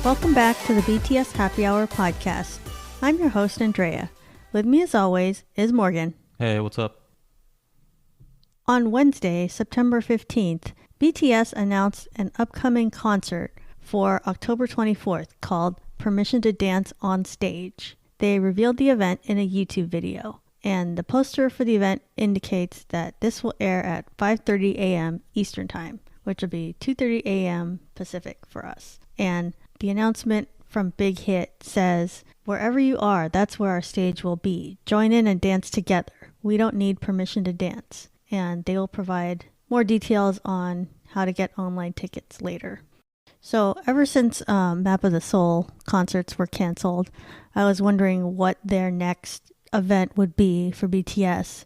Welcome back to the BTS Happy Hour podcast. I'm your host, Andrea. With me as always is Morgan. Hey, what's up? On Wednesday, September 15th, BTS announced an upcoming concert for October 24th called Permission to Dance on Stage. They revealed the event in a YouTube video, and the poster for the event indicates that this will air at 5:30 a.m. Eastern Time, which will be 2:30 a.m. Pacific for us. And the announcement from Big Hit says, "Wherever you are, that's where our stage will be. Join in and dance together. We don't need permission to dance." And they will provide more details on how to get online tickets later. So ever since Map of the Soul concerts were canceled, I was wondering what their next event would be for BTS.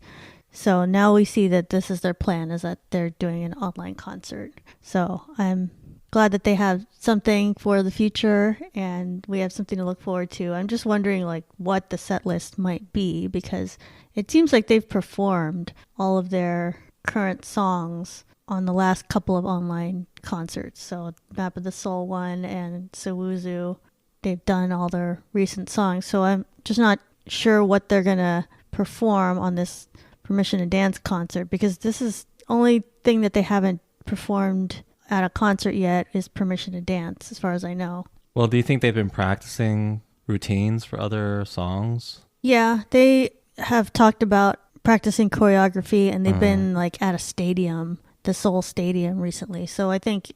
So now we see that this is their plan, is that they're doing an online concert. So I'm glad that they have something for the future and we have something to look forward to. I'm just wondering what the set list might be, because it seems like they've performed all of their current songs on the last couple of online concerts. So Map of the Soul one and Sowuzu, they've done all their recent songs. So I'm just not sure what they're gonna perform on this Permission to Dance concert, because this is the only thing that they haven't performed at a concert yet is Permission to Dance, as far as I know. Well, do you think they've been practicing routines for other songs? Yeah, they have talked about practicing choreography, and they've been at a stadium, the Seoul Stadium, recently. So I think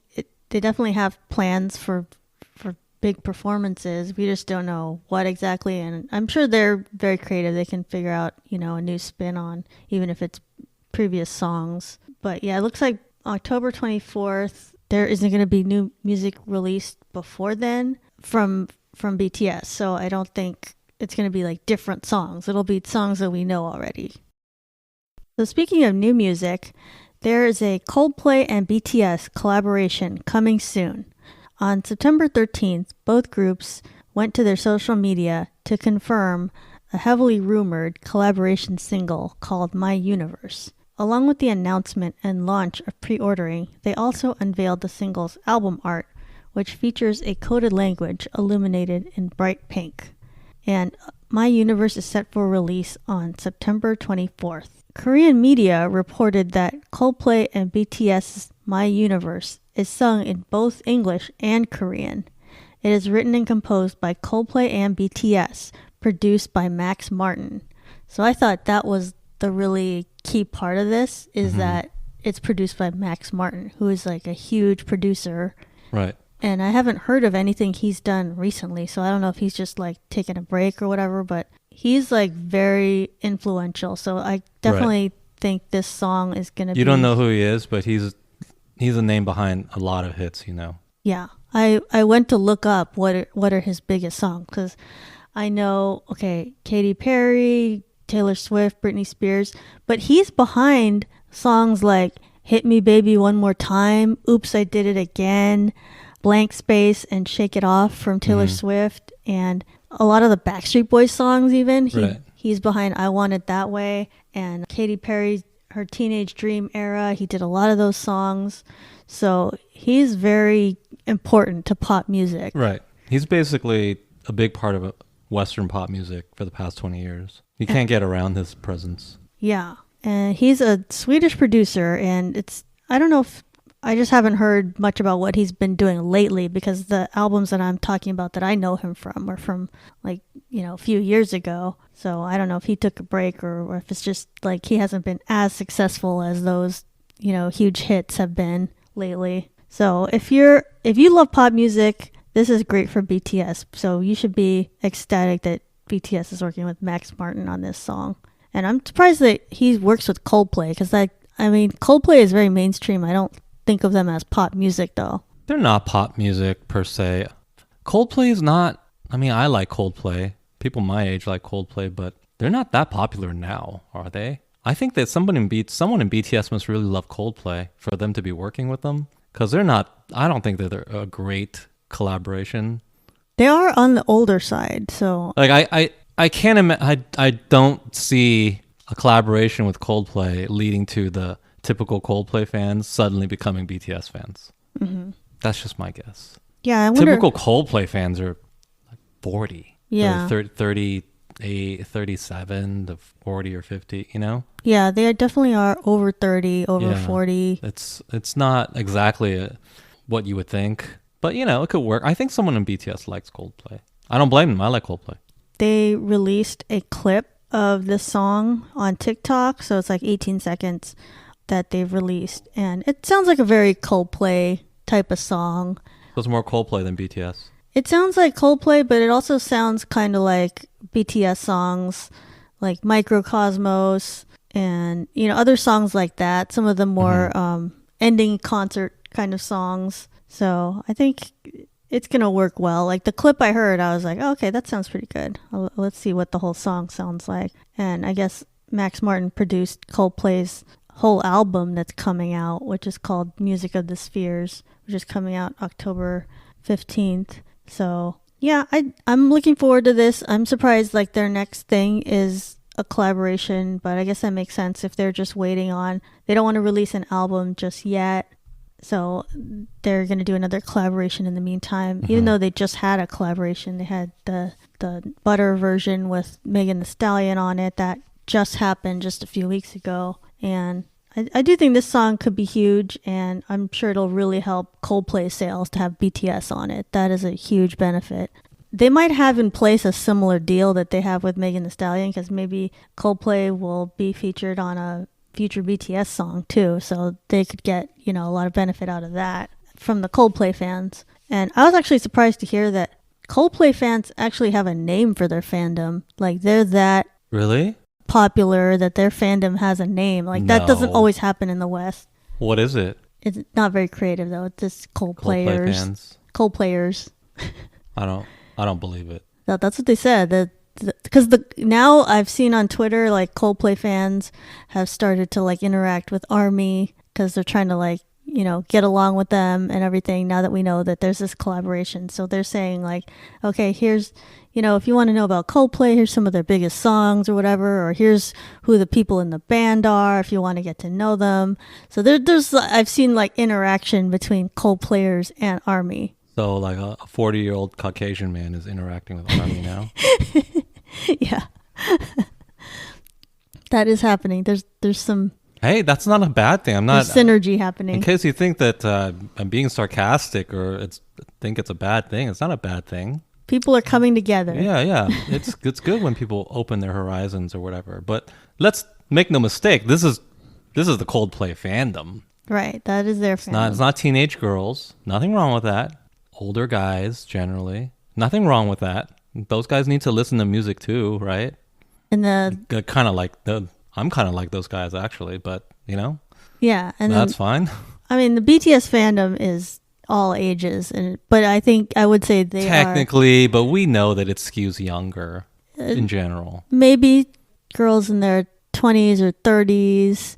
they definitely have plans for big performances. We just don't know what exactly, and I'm sure they're very creative. They can figure out, a new spin on, even if it's previous songs. But yeah, it looks like October 24th, there isn't going to be new music released before then from BTS. So I don't think it's going to be different songs. It'll be songs that we know already. So speaking of new music, there is a Coldplay and BTS collaboration coming soon. On September 13th, both groups went to their social media to confirm a heavily rumored collaboration single called My Universe. Along with the announcement and launch of pre-ordering, they also unveiled the single's album art, which features a coded language illuminated in bright pink. And My Universe is set for release on September 24th. Korean media reported that Coldplay and BTS's My Universe is sung in both English and Korean. It is written and composed by Coldplay and BTS, produced by Max Martin. So I thought that was the really key part of this, is that it's produced by Max Martin, who is a huge producer. Right. And I haven't heard of anything he's done recently, so I don't know if he's just taking a break or whatever, but he's very influential. So I definitely think this song is going to be... You don't know who he is, but he's a name behind a lot of hits, Yeah. I went to look up what are his biggest songs, because I know, Katy Perry, Taylor Swift, Britney Spears, but he's behind songs like Hit Me Baby One More Time, Oops, I Did It Again, Blank Space, and Shake It Off from Taylor Swift, and a lot of the Backstreet Boys songs even. He's behind I Want It That Way, and Katy Perry's her Teenage Dream era. He did a lot of those songs. So he's very important to pop music. Right. He's basically a big part of Western pop music for the past 20 years. You can't get around his presence. Yeah. And he's a Swedish producer, and I don't know if I just haven't heard much about what he's been doing lately, because the albums that I'm talking about that I know him from are from a few years ago. So I don't know if he took a break or if it's just he hasn't been as successful as those, huge hits have been lately. So if you love pop music, this is great for BTS. So you should be ecstatic that BTS is working with Max Martin on this song. And I'm surprised that he works with Coldplay, because Coldplay is very mainstream. I don't think of them as pop music though. They're not pop music per se. Coldplay is not, I like Coldplay. People my age like Coldplay, but they're not that popular now, are they? I think that someone in BTS must really love Coldplay for them to be working with them, because I don't think that they're a great collaboration. They are on the older side, so I can't imagine. I don't see a collaboration with Coldplay leading to the typical Coldplay fans suddenly becoming BTS fans. Mm-hmm. That's just my guess. Yeah, I wonder. Typical Coldplay fans are like 40. Yeah. 38, 37 to 40 or 50, you know? Yeah, they definitely are over 30, over Yeah. 40. It's not exactly what you would think, but you know, it could work. I think someone in BTS likes Coldplay. I don't blame them. I like Coldplay. They released a clip of this song on TikTok, so it's like 18 seconds that they've released, and it sounds like a very Coldplay type of song. So it's more Coldplay than BTS. It sounds like Coldplay, but it also sounds kind of like BTS songs, like Microcosmos, and you know, other songs like that. Some of the more ending concert kind of songs. So I think it's gonna work well. Like the clip I heard, I was like, oh, okay, that sounds pretty good. Let's see what the whole song sounds like. And I guess Max Martin produced Coldplay's whole album that's coming out, which is called Music of the Spheres, which is coming out October 15th. So yeah, I'm looking forward to this. I'm surprised like their next thing is a collaboration, but I guess that makes sense if they're just waiting on, they don't want to release an album just yet. So they're going to do another collaboration in the meantime, even though they just had a collaboration. They had the Butter version with Megan Thee Stallion on it that just happened just a few weeks ago. And I do think this song could be huge, and I'm sure it'll really help Coldplay sales to have BTS on it. That is a huge benefit. They might have in place a similar deal that they have with Megan Thee Stallion, because maybe Coldplay will be featured on a future BTS song too, so they could get, you know, a lot of benefit out of that from the Coldplay fans. And I was actually surprised to hear that Coldplay fans actually have a name for their fandom. Like they're that Really? popular that their fandom has a name. Like that doesn't No. always happen in the West. What is it? It's not very creative though. It's just Coldplay Coldplayers. fans? Coldplayers. I don't believe it. That's what they said. Because now I've seen on Twitter like Coldplay fans have started to like interact with ARMY because they're trying to like, you know, get along with them and everything now that we know that there's this collaboration. So they're saying like, okay, here's, you know, if you want to know about Coldplay, here's some of their biggest songs or whatever, or here's who the people in the band are if you want to get to know them. So there's I've seen like interaction between Coldplayers and ARMY. So like a 40-year-old Caucasian man is interacting with ARMY now. Yeah. That is happening. There's some Hey, that's not a bad thing. I'm not synergy happening. In case you think that I'm being sarcastic or think it's a bad thing, it's not a bad thing. People are coming together. Yeah. It's good when people open their horizons or whatever. But let's make no mistake. This is the Coldplay fandom. Right. That is their fandom. It's not teenage girls. Nothing wrong with that. Older guys generally. Nothing wrong with that. Those guys need to listen to music too, right? And Kind of like I'm kind of like those guys actually, but you know, yeah, and that's fine. I mean, the BTS fandom is all ages, but I think I would say they technically, but we know that it skews younger in general. Maybe girls in their 20s or 30s,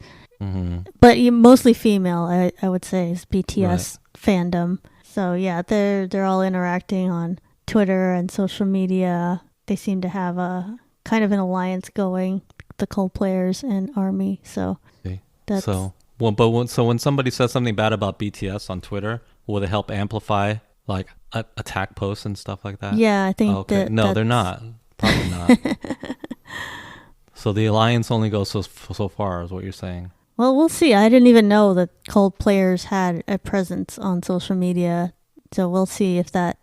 but mostly female. I would say is BTS fandom. So yeah, they're all interacting on Twitter and social media. They seem to have a kind of an alliance going, the Coldplayers and ARMY. So that's when somebody says something bad about BTS on Twitter, will it help amplify like attack posts and stuff like that? Yeah, I think they're not. Probably not. So the alliance only goes so far, is what you're saying. Well, we'll see. I didn't even know that Coldplayers had a presence on social media, so we'll see if that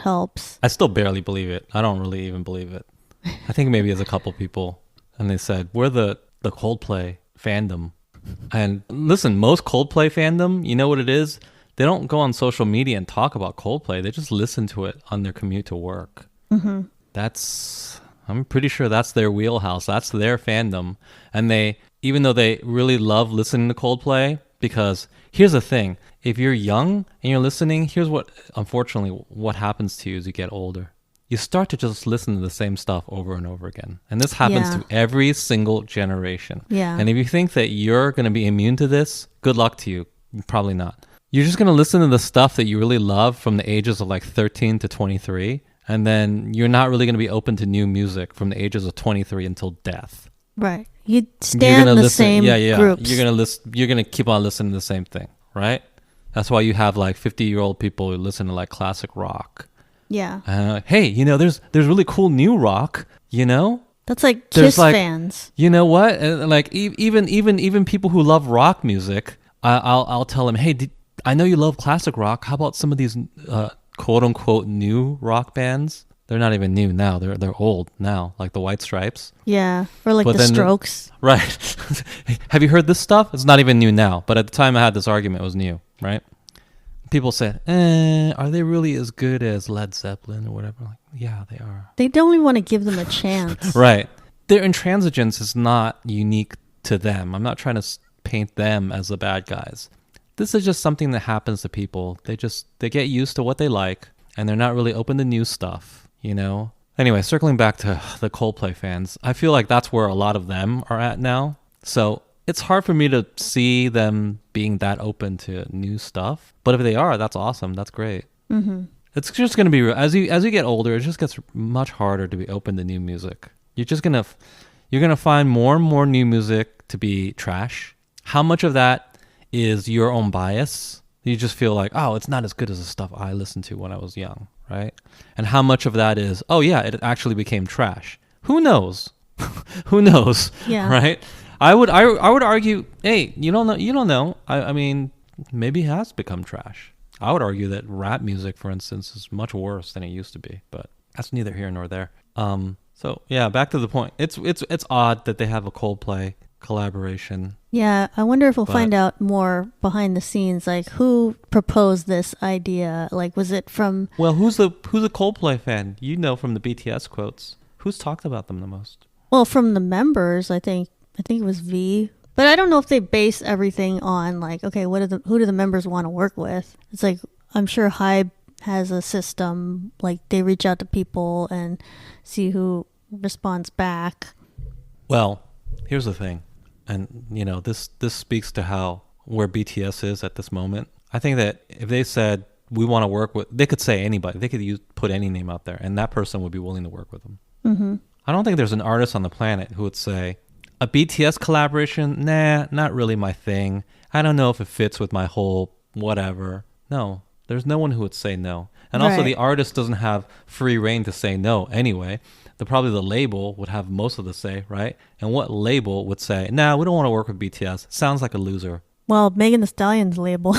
helps. I still barely believe it. I don't really even believe it. I think maybe there's a couple people, and they said we're the Coldplay fandom. And listen, most Coldplay fandom, you know what it is? They don't go on social media and talk about Coldplay. They just listen to it on their commute to work. Mm-hmm. I'm pretty sure that's their wheelhouse. That's their fandom. And even though they really love listening to Coldplay, because here's the thing. If you're young and you're listening, here's unfortunately, what happens to you as you get older. You start to just listen to the same stuff over and over again. And this happens to every single generation. Yeah. And if you think that you're going to be immune to this, good luck to you. Probably not. You're just going to listen to the stuff that you really love from the ages of like 13 to 23. And then you're not really going to be open to new music from the ages of 23 until death. Right. You stand in the same groups. You're going to keep on listening to the same thing, right? That's why you have like 50-year-old people who listen to like classic rock. Yeah. Hey, you know, there's really cool new rock, you know? That's like There's Kiss like, fans. You know what? Like even people who love rock music, I'll tell them, hey, I know you love classic rock. How about some of these quote unquote new rock bands? They're not even new now. They're old now, like the White Stripes. Yeah, or like But the then Strokes. Right. Have you heard this stuff? It's not even new now. But at the time I had this argument, it was new, right? People said, are they really as good as Led Zeppelin or whatever? Like, yeah, they are. They don't even want to give them a chance. Right. Their intransigence is not unique to them. I'm not trying to paint them as the bad guys. This is just something that happens to people. They get used to what they like, and they're not really open to new stuff, you know? Anyway, circling back to the Coldplay fans, I feel like that's where a lot of them are at now. So it's hard for me to see them being that open to new stuff. But if they are, that's awesome. That's great. Mm-hmm. It's just going to be, as you get older, it just gets much harder to be open to new music. You're going to find more and more new music to be trash. How much of that is your own bias? You just feel like, oh, it's not as good as the stuff I listened to when I was young, right? And how much of that is, oh yeah, it actually became trash. Who knows? Who knows? Yeah. Right? I would argue, hey, you don't know. I mean, maybe it has become trash. I would argue that rap music, for instance, is much worse than it used to be, but that's neither here nor there. So yeah, back to the point. It's odd that they have a Coldplay collaboration. Yeah, I wonder if we'll find out more behind the scenes, like who proposed this idea. Like, was it from? Well, who's a Coldplay fan? You know, from the BTS quotes. Who's talked about them the most? Well, from the members, I think it was V. But I don't know if they base everything on like, okay, who do the members want to work with? It's like, I'm sure Hybe has a system, like they reach out to people and see who responds back. Well, here's the thing. And, you know, this speaks to where BTS is at this moment. I think that if they said, we want to work with, they could say anybody. They could put any name out there, and that person would be willing to work with them. Mm-hmm. I don't think there's an artist on the planet who would say, a BTS collaboration? Nah, not really my thing. I don't know if it fits with my whole whatever. No, there's no one who would say no. And also the artist doesn't have free reign to say no anyway. Probably the label would have most of the say, right? And what label would say, nah, we don't want to work with BTS. Sounds like a loser. Well, Megan Thee Stallion's label.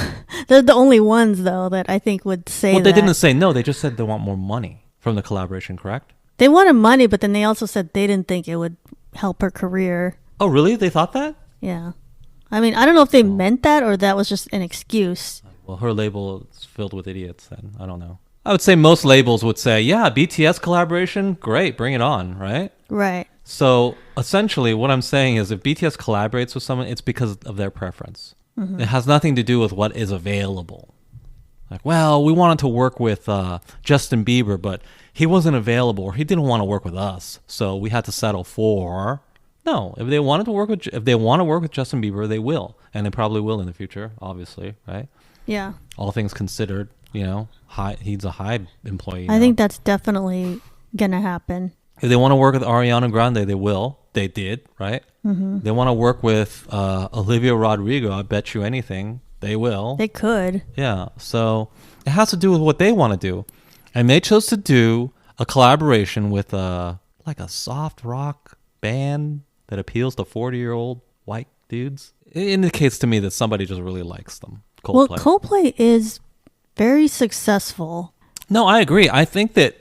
They're the only ones, though, that I think would say Well, they didn't say no. They just said they want more money from the collaboration, correct? They wanted money, but then they also said they didn't think it would help her career. Oh, really? They thought that? Yeah. I mean, I don't know if they meant that or that was just an excuse. Well, her label is filled with idiots then. I don't know. I would say most labels would say, yeah, BTS collaboration, great, bring it on, right? Right. So essentially what I'm saying is if BTS collaborates with someone, it's because of their preference. Mm-hmm. It has nothing to do with what is available. Like, well, we wanted to work with Justin Bieber, but he wasn't available or he didn't want to work with us. So we had to settle for... No, if they want to work with Justin Bieber, they will. And they probably will in the future, obviously, right? Yeah. All things considered, you know, he's a Hybe employee. I think that's definitely going to happen. If they want to work with Ariana Grande, they will. They did, right? Mm-hmm. They want to work with Olivia Rodrigo, I bet you anything, they will. They could. Yeah, so it has to do with what they want to do. And they chose to do a collaboration with like a soft rock band that appeals to 40-year-old white dudes. It indicates to me that somebody just really likes them. Coldplay. Well, Coldplay is very successful. No, I agree. I think that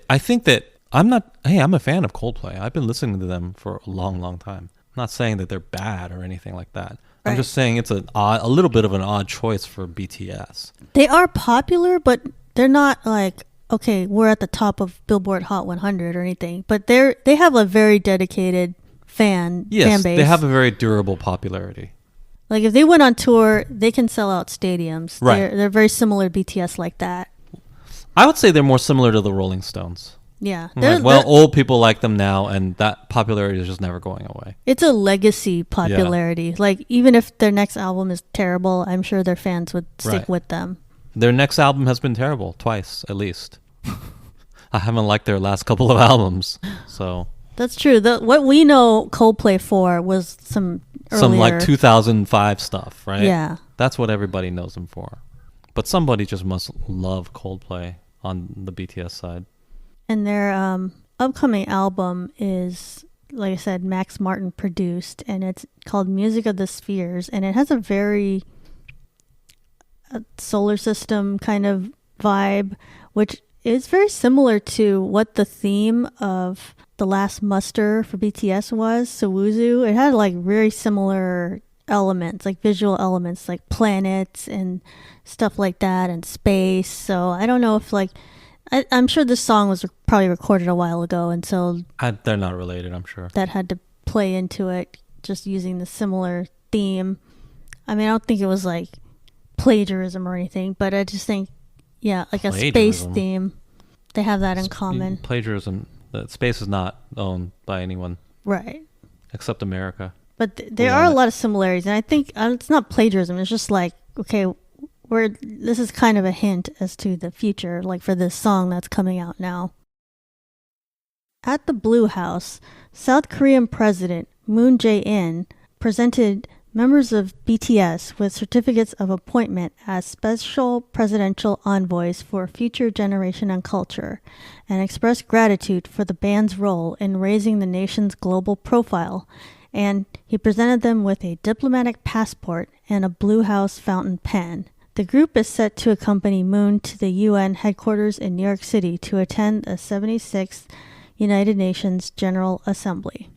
I'm a fan of Coldplay. I've been listening to them for a long, long time. I'm not saying that they're bad or anything like that. Right. I'm just saying it's a little bit of an odd choice for BTS. They are popular, but they're not like, okay, we're at the top of Billboard Hot 100 or anything. But they have a very dedicated fan base. Yes, they have a very durable popularity. Like if they went on tour, they can sell out stadiums. Right. They're very similar to BTS like that. I would say they're more similar to the Rolling Stones. Yeah. Like, old people like them now, and that popularity is just never going away. It's a legacy popularity. Yeah. Like even if their next album is terrible, I'm sure their fans would stick with them. Their next album has been terrible, twice at least. I haven't liked their last couple of albums, so... That's true. What we know Coldplay for was some like 2005 stuff, right? Yeah. That's what everybody knows them for. but somebody just must love Coldplay on the BTS side. And their upcoming album is, like I said, Max Martin produced, and it's called Music of the Spheres, and it has a very solar system kind of vibe, which is very similar to what the theme of the last muster for BTS was, Sowuzu. It had like very similar elements, like visual elements, like planets and stuff like that, and space. So I don't know if like I'm sure this song was probably recorded a while ago, and so They're not related, I'm sure. that had to play into it, just using the similar theme. I mean, I don't think it was like plagiarism or anything, but I just think, yeah, like a space theme. They have that in common. Plagiarism. The space is not owned by anyone, right? Except America. But there are a lot of similarities, and I think it's not plagiarism. It's just like, okay, this is kind of a hint as to the future, like for this song that's coming out now. At the Blue House, South Korean President Moon Jae-in presented members of BTS with certificates of appointment as special presidential envoys for future generation and culture, and expressed gratitude for the band's role in raising the nation's global profile. And he presented them with a diplomatic passport and a Blue House fountain pen. The group is set to accompany Moon to the UN headquarters in New York City to attend the 76th United Nations General Assembly.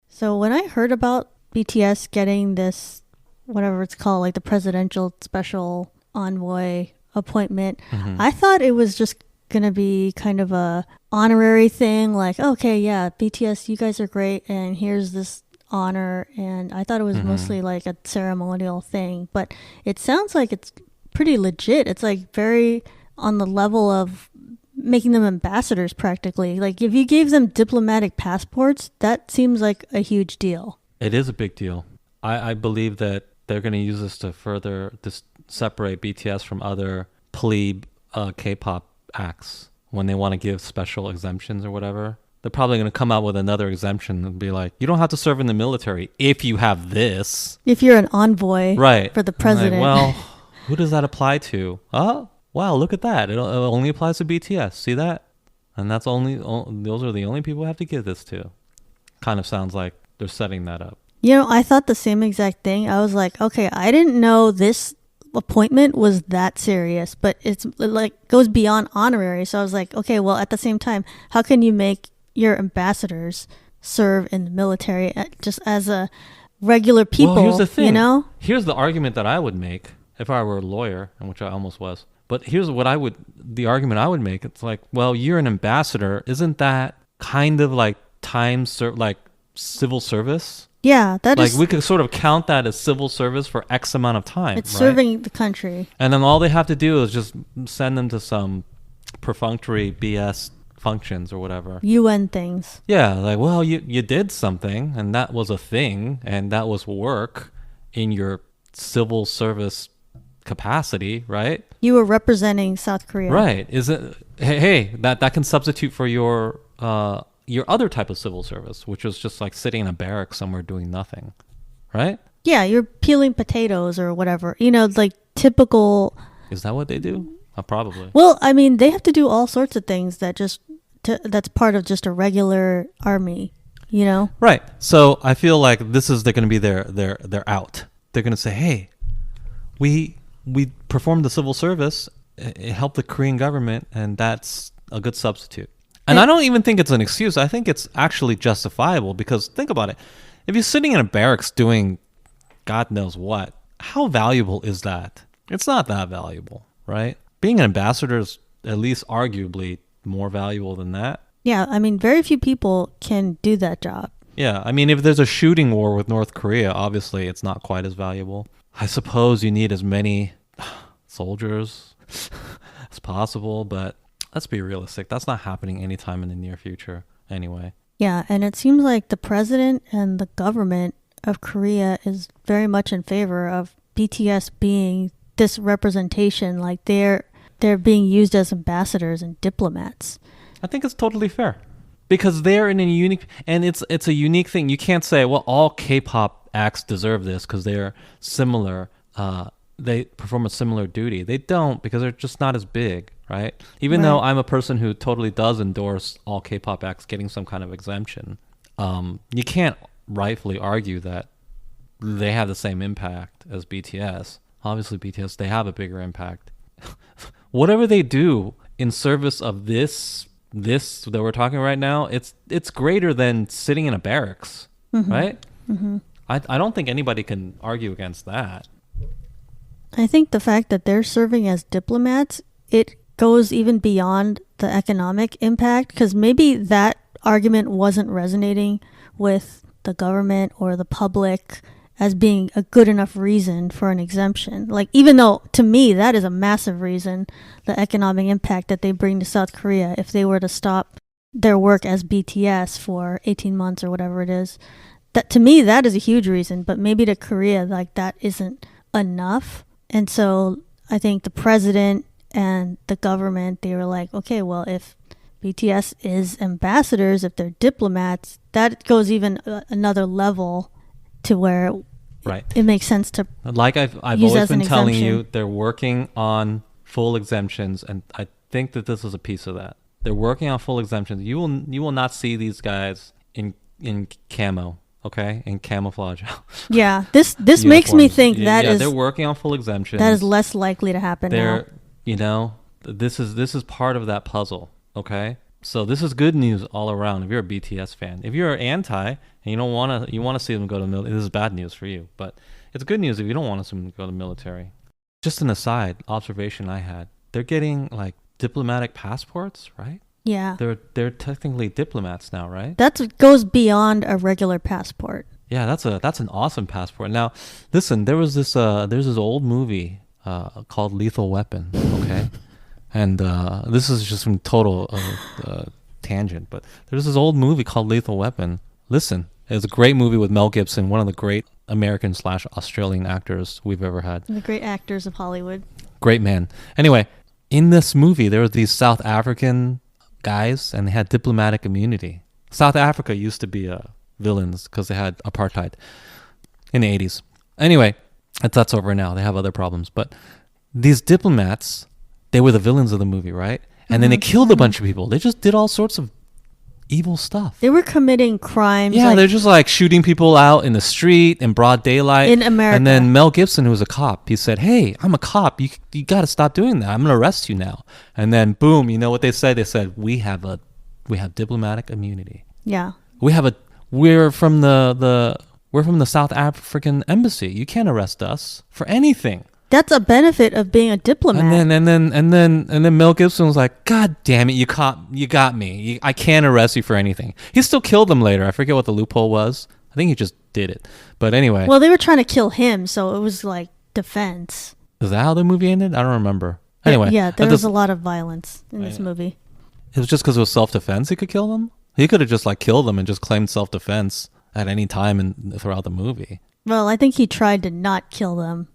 So when I heard about BTS getting this, whatever it's called, like the presidential special envoy appointment, I thought it was just going to be kind of a honorary thing, like, okay, yeah, BTS, you guys are great, and here's this honor. And I thought it was mostly like a ceremonial thing, but it sounds like it's pretty legit. It's like very on the level of making them ambassadors practically. Like if you gave them diplomatic passports, that seems like a huge deal. It is a big deal. I believe that they're going to use this to further separate BTS from other plebe K-pop acts when they want to give special exemptions or whatever. They're probably going to come out with another exemption and be like, you don't have to serve in the military if you have this. If you're an envoy right. for the president. Like, well, who does that apply to? Oh, wow, look at that. It only applies to BTS. See that? And those are the only people who have to give this to. Kind of sounds like they're setting that up. You know, I thought the same exact thing. I was like, okay, I didn't know this appointment was that serious, but it like goes beyond honorary. So I was like, okay, well, at the same time, how can you make your ambassadors serve in the military just as a regular people? Well, here's the thing. You know? Here's the argument that I would make if I were a lawyer, and which I almost was. But here's the argument I would make. It's like, well, you're an ambassador. Isn't that kind of like like civil service? Yeah, that like is, we could sort of count that as civil service for X amount of time. it's right? serving the country. And then all they have to do is just send them to some perfunctory BS functions or whatever. UN things. Yeah, like, well, you did something, and that was a thing, and that was work in your civil service capacity, right? You were representing South Korea. Right. Is it hey, that can substitute for your other type of civil service, which is just like sitting in a barrack somewhere doing nothing, right? Yeah, you're peeling potatoes or whatever. You know, like typical. Is that what they do? Probably. Well, I mean, they have to do all sorts of things that's part of just a regular army, you know? Right. So I feel like they're going to be their out. They're going to say, hey, we performed the civil service, it helped the Korean government, and that's a good substitute. And I don't even think it's an excuse. I think it's actually justifiable, because think about it. If you're sitting in a barracks doing God knows what, how valuable is that? It's not that valuable, right? Being an ambassador is at least arguably more valuable than that. Yeah, I mean, very few people can do that job. Yeah, I mean, if there's a shooting war with North Korea, obviously it's not quite as valuable. I suppose you need as many soldiers as possible, but let's be realistic. That's not happening anytime in the near future anyway. Yeah, and it seems like the president and the government of Korea is very much in favor of BTS being this representation, like they're being used as ambassadors and diplomats. I think it's totally fair, because they're in a unique, and it's a unique thing. You can't say, well, all K-pop acts deserve this because they're similar. they perform a similar duty. They don't, because they're just not as big, right? Even though I'm a person who totally does endorse all K-pop acts getting some kind of exemption, you can't rightfully argue that they have the same impact as BTS. Obviously, BTS, they have a bigger impact. Whatever they do in service of this that we're talking right now, it's greater than sitting in a barracks, right? I don't think anybody can argue against that. I think the fact that they're serving as diplomats, it goes even beyond the economic impact, because maybe that argument wasn't resonating with the government or the public as being a good enough reason for an exemption. Like, even though to me that is a massive reason, the economic impact that they bring to South Korea if they were to stop their work as BTS for 18 months or whatever it is. That, to me, that is a huge reason, but maybe to Korea, like, that isn't enough. And so I think the president and the government, they were like, okay, well, if BTS is ambassadors, if they're diplomats, that goes even another level to where it makes sense to like I've always been telling you, they're working on full exemptions, and I think that this is a piece of that. They're working on full exemptions. You will not see these guys in camo, okay, in camouflage. Yeah, this makes me think they're working on full exemptions. That is less likely to happen now. You know, this is part of that puzzle, okay? So this is good news all around if you're a BTS fan. If you're anti and you want to see them go to the military, this is bad news for you. But it's good news if you don't want to see them go to the military. Just an aside observation I had. They're getting like diplomatic passports, right? Yeah. They're technically diplomats now, right? That goes beyond a regular passport. Yeah, that's an awesome passport. Now, listen, there's this old movie called Lethal Weapon, okay? And this is just some total tangent, but there's this old movie called Lethal Weapon. Listen, it's a great movie with Mel Gibson, one of the great American/Australian actors we've ever had. The great actors of Hollywood. Great man. Anyway, in this movie, there were these South African guys, and they had diplomatic immunity. South Africa used to be villains because they had apartheid in the 80s. Anyway, that's over now. They have other problems. But these diplomats, they were the villains of the movie, right? And then they killed a bunch of people. They just did all sorts of evil stuff. They were committing crimes. Yeah, they're just like shooting people out in the street in broad daylight. In America. And then Mel Gibson, who was a cop, he said, hey, I'm a cop. You got to stop doing that. I'm going to arrest you now. And then boom, you know what they said? They said, we have diplomatic immunity. Yeah. We're from the South African embassy. You can't arrest us for anything. That's a benefit of being a diplomat. And then Mel Gibson was like, God damn it, you got me. I can't arrest you for anything. He still killed them later. I forget what the loophole was. I think he just did it. But anyway. Well, they were trying to kill him, so it was like defense. Is that how the movie ended? I don't remember. Anyway. Yeah, there was a lot of violence in this movie. It was just because it was self-defense he could kill them? He could have just like killed them and just claimed self-defense at any time throughout the movie. Well, I think he tried to not kill them.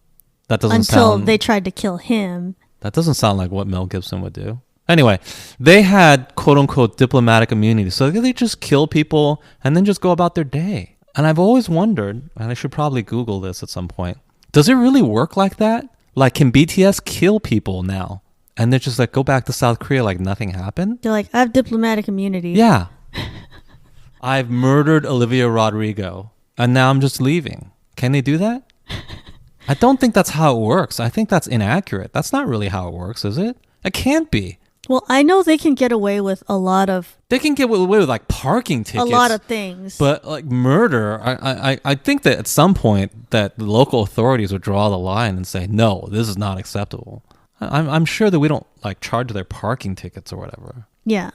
That doesn't until they tried to kill him. That doesn't sound like what Mel Gibson would do. Anyway, they had quote-unquote diplomatic immunity. So they just kill people and then just go about their day. And I've always wondered, and I should probably Google this at some point, does it really work like that? Like, can BTS kill people now? And they're just like, go back to South Korea like nothing happened? They're like, I have diplomatic immunity. Yeah. I've murdered Olivia Rodrigo, and now I'm just leaving. Can they do that? I don't think that's how it works. I think that's inaccurate. That's not really how it works, is it? It can't be. Well, I know they can get away with a lot of... They can get away with like parking tickets. A lot of things. But like murder, I think that at some point that the local authorities would draw the line and say, no, this is not acceptable. I'm sure that we don't like charge their parking tickets or whatever. Yeah.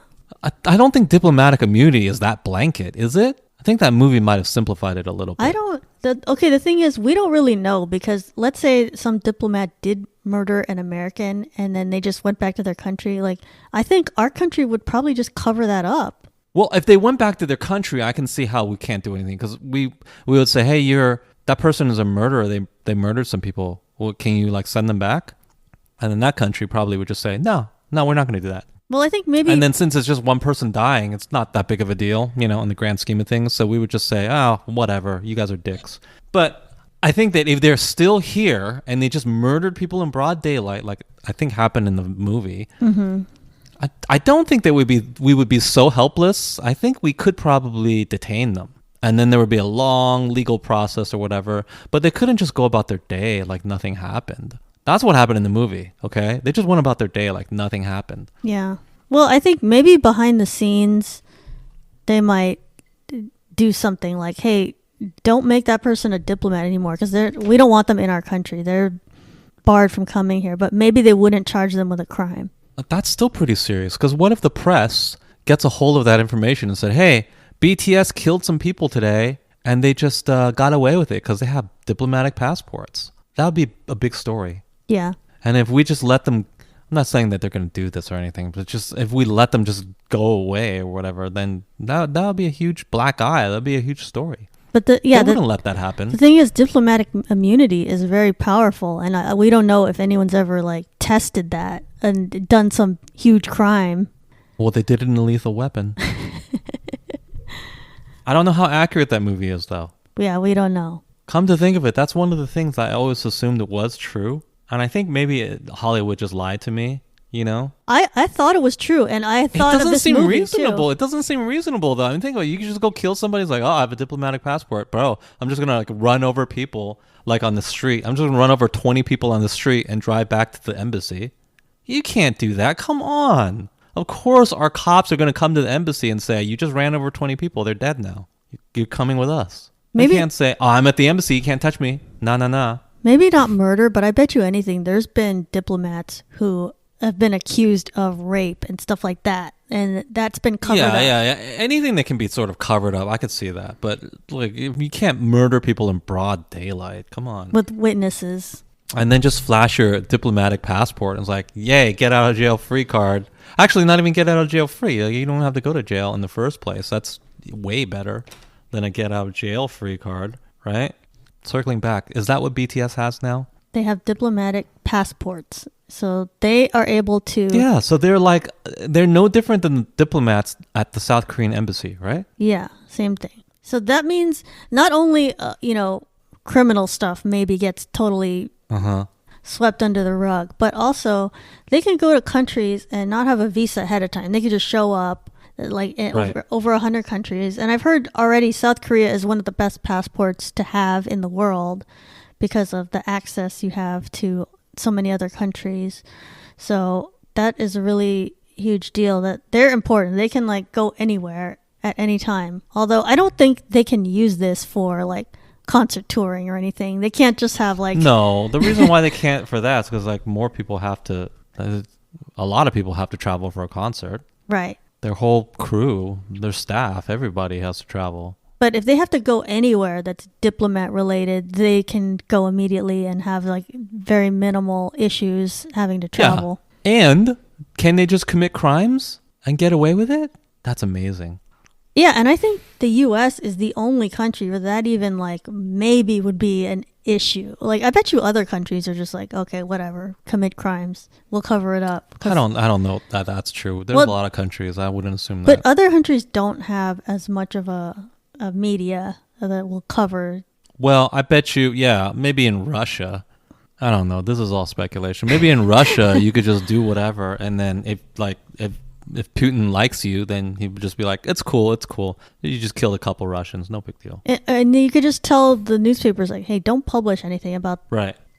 I don't think diplomatic immunity is that blanket, is it? I think that movie might have simplified it a little bit. The thing is, we don't really know, because let's say some diplomat did murder an American and then they just went back to their country. Like, I think our country would probably just cover that up. Well, if they went back to their country, I can see how we can't do anything, because we would say, hey, that person is a murderer. They murdered some people. Well, can you like send them back? And then that country probably would just say, no, we're not going to do that. Well, I think maybe... And then since it's just one person dying, it's not that big of a deal, in the grand scheme of things. So we would just say, oh, whatever. You guys are dicks. But I think that if they're still here and they just murdered people in broad daylight, like I think happened in the movie, I don't think that we would be so helpless. I think we could probably detain them. And then there would be a long legal process or whatever. But they couldn't just go about their day like nothing happened. That's what happened in the movie, okay? They just went about their day like nothing happened. Yeah. Well, I think maybe behind the scenes, they might do something like, hey, don't make that person a diplomat anymore because we don't want them in our country. They're barred from coming here. But maybe they wouldn't charge them with a crime. That's still pretty serious because what if the press gets a hold of that information and said, hey, BTS killed some people today and they just got away with it because they have diplomatic passports. That would be a big story. Yeah. And if we just let them, I'm not saying that they're going to do this or anything, but just if we let them just go away or whatever, then that would be a huge black eye. That would be a huge story. But they wouldn't let that happen. The thing is, diplomatic immunity is very powerful, and we don't know if anyone's ever like tested that and done some huge crime. Well, they did it in a Lethal Weapon. I don't know how accurate that movie is, though. Yeah, we don't know. Come to think of it, that's one of the things I always assumed it was true, and I think maybe Hollywood just lied to me. You know, I thought it was true, and I thought of this movie too. It doesn't seem reasonable. It doesn't seem reasonable, though. I mean, think about it. You can just go kill somebody. It's like, oh, I have a diplomatic passport, bro. I'm just gonna like run over people like on the street. I'm just gonna run over 20 people on the street and drive back to the embassy. You can't do that. Come on. Of course, our cops are gonna come to the embassy and say, you just ran over 20 people. They're dead now. You're coming with us. Maybe you can't say, oh, I'm at the embassy. You can't touch me. Nah. Maybe not murder, but I bet you anything. There's been diplomats who have been accused of rape and stuff like that, and that's been covered up. Yeah. Anything that can be sort of covered up, I could see that. But like, if you can't murder people in broad daylight, come on. With witnesses. And then just flash your diplomatic passport and it's like, yay, get out of jail free card. Actually, not even get out of jail free. Like, you don't have to go to jail in the first place. That's way better than a get out of jail free card, right? Circling back, is that what BTS has now? They have diplomatic passports. So they are able to... Yeah, so they're no different than the diplomats at the South Korean embassy, right? Yeah, same thing. So that means not only, criminal stuff maybe gets totally swept under the rug, but also they can go to countries and not have a visa ahead of time. They can just show up like over 100 countries. And I've heard already South Korea is one of the best passports to have in the world because of the access you have to so many other countries. So that is a really huge deal that they're important. They can like go anywhere at any time. Although I don't think they can use this for like concert touring or anything. They can't just have like... No, the reason why they can't for that is because like more people have to... A lot of people have to travel for a concert. Right. Their whole crew, their staff, everybody has to travel. But if they have to go anywhere that's diplomat related, they can go immediately and have like very minimal issues having to travel. Yeah. And can they just commit crimes and get away with it? That's amazing. Yeah, and I think the U.S. is the only country where that even like maybe would be an issue. Like I bet you other countries are just like, okay, whatever, commit crimes, we'll cover it up. I don't know that that's true. There's a lot of countries. I wouldn't assume that. But that. other countries don't have as much of a media that will cover. Well, I bet you, maybe in Russia. I don't know. This is all speculation. Maybe in Russia you could just do whatever, and then if Putin likes you, then he would just be like, it's cool. You just killed a couple Russians, no big deal. And you could just tell the newspapers like, hey, don't publish anything about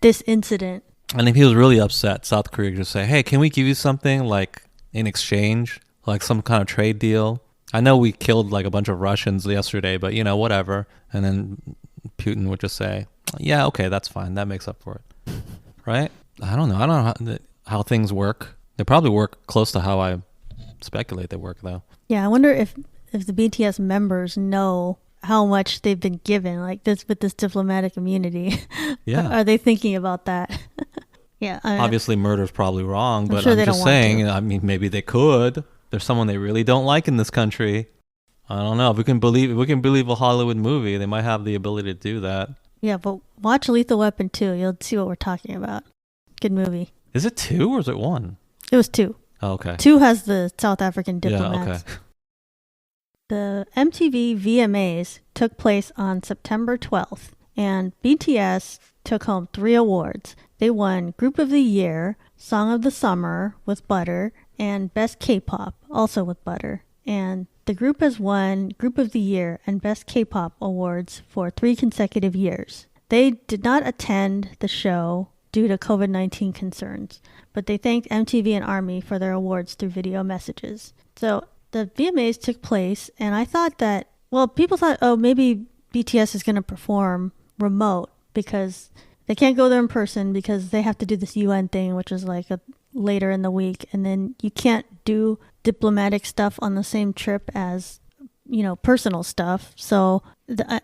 this incident. And if he was really upset, South Korea could just say, hey, can we give you something like in exchange, like some kind of trade deal? I know we killed like a bunch of Russians yesterday, but whatever. And then Putin would just say, yeah, okay, that's fine. That makes up for it. Right? I don't know how things work. They probably work close to how I speculate they work, though. Yeah, I wonder if the BTS members know how much they've been given, like this with this diplomatic immunity. Yeah. Are they thinking about that? Yeah. Obviously, murder's probably wrong, but I'm just saying, I mean, maybe they could. There's someone they really don't like in this country. I don't know. If we can believe a Hollywood movie, they might have the ability to do that. Yeah, but watch Lethal Weapon 2. You'll see what we're talking about. Good movie. Is it 2 or is it 1? It was 2. Oh, okay. 2 has the South African diplomats. Yeah, okay. The MTV VMAs took place on September 12th and BTS took home 3 awards. They won Group of the Year, Song of the Summer with Butter, and Best K-Pop, also with Butter. And the group has won Group of the Year and Best K-Pop awards for 3 consecutive years. They did not attend the show due to COVID-19 concerns, but they thanked MTV and ARMY for their awards through video messages. So the VMAs took place, and I thought that, well, people thought, oh, maybe BTS is going to perform remote because they can't go there in person because they have to do this UN thing, which is like later in the week. And then you can't do diplomatic stuff on the same trip as, personal stuff. So,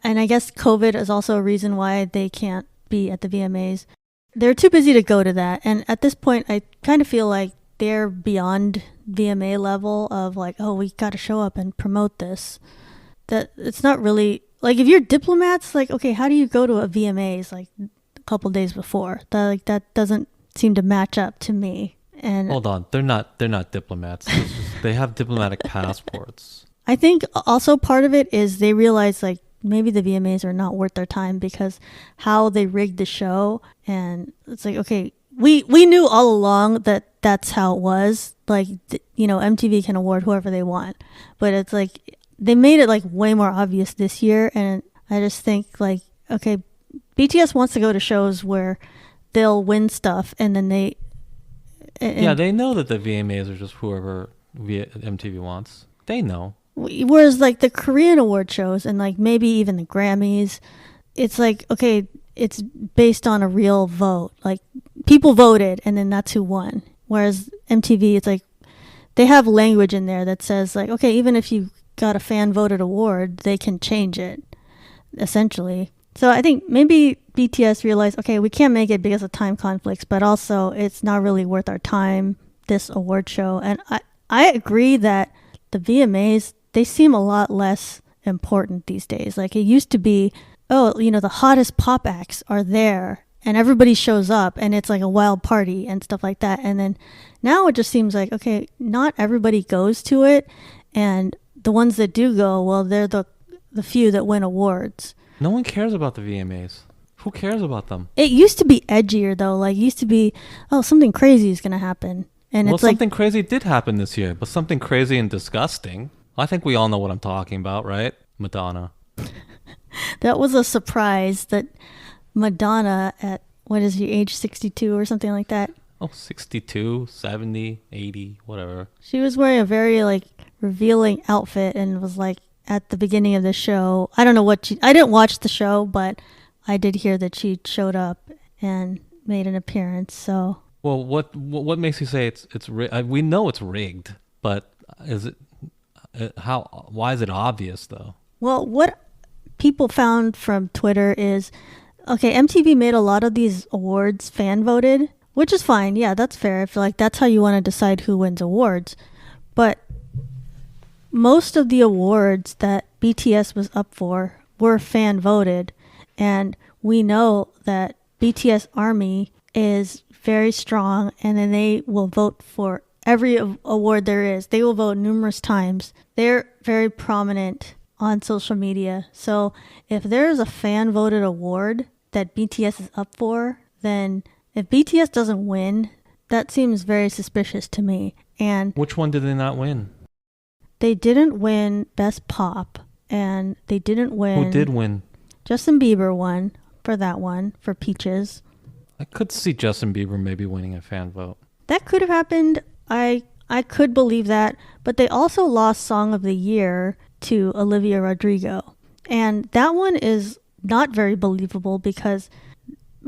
and I guess COVID is also a reason why they can't be at the VMAs. They're too busy to go to that. And at this point, I kind of feel like they're beyond VMA level of like, oh, we got to show up and promote this. That it's not really like if you're diplomats, like, okay, how do you go to a VMAs like a couple days before? That doesn't seem to match up to me. And hold on, they're not diplomats. They have diplomatic passports. I think also part of it is they realize like maybe the VMAs are not worth their time because how they rigged the show, and it's like, okay, we knew all along that that's how it was. Like, MTV can award whoever they want, but it's like they made it like way more obvious this year. And I just think like, okay, BTS wants to go to shows where they'll win stuff, and then they know that the VMAs are just whoever MTV wants. They know. Whereas like the Korean award shows and like maybe even the Grammys, it's like, okay, it's based on a real vote. Like people voted and then that's who won. Whereas MTV, it's like they have language in there that says like, okay, even if you got a fan voted award, they can change it essentially. So I think maybe BTS realized, okay, we can't make it because of time conflicts, but also it's not really worth our time, this award show. And I agree that the VMAs, they seem a lot less important these days. Like it used to be, oh, the hottest pop acts are there and everybody shows up and it's like a wild party and stuff like that. And then now it just seems like, okay, not everybody goes to it. And the ones that do go, well, they're the few that win awards. No one cares about the VMAs. Who cares about them? It used to be edgier though. Like it used to be, oh, something crazy is going to happen. And it's something crazy did happen this year, but something crazy and disgusting. I think we all know what I'm talking about, right? Madonna. That was a surprise that Madonna at, what is she, age 62 or something like that? Oh, 62, 70, 80, whatever. She was wearing a very like revealing outfit and was like at the beginning of the show. I don't know I didn't watch the show, but I did hear that she showed up and made an appearance. So. Well, what makes you say it's we know it's rigged, but is it why is it obvious though? Well, what people found from Twitter is, okay, MTV made a lot of these awards fan voted, which is fine. Yeah, that's fair. I feel like that's how you want to decide who wins awards. But most of the awards that BTS was up for were fan voted, and we know that BTS ARMY is very strong, and then they will vote for every award there is. They will vote numerous times. They're very prominent on social media. So if there's a fan voted award that BTS is up for, then if BTS doesn't win, that seems very suspicious to me. And which one did they not win? They didn't win Best Pop, and they didn't win. Who did win? Justin Bieber won for that one, for Peaches. I could see Justin Bieber maybe winning a fan vote. That could have happened. I could believe that, but they also lost Song of the Year to Olivia Rodrigo. And that one is not very believable because,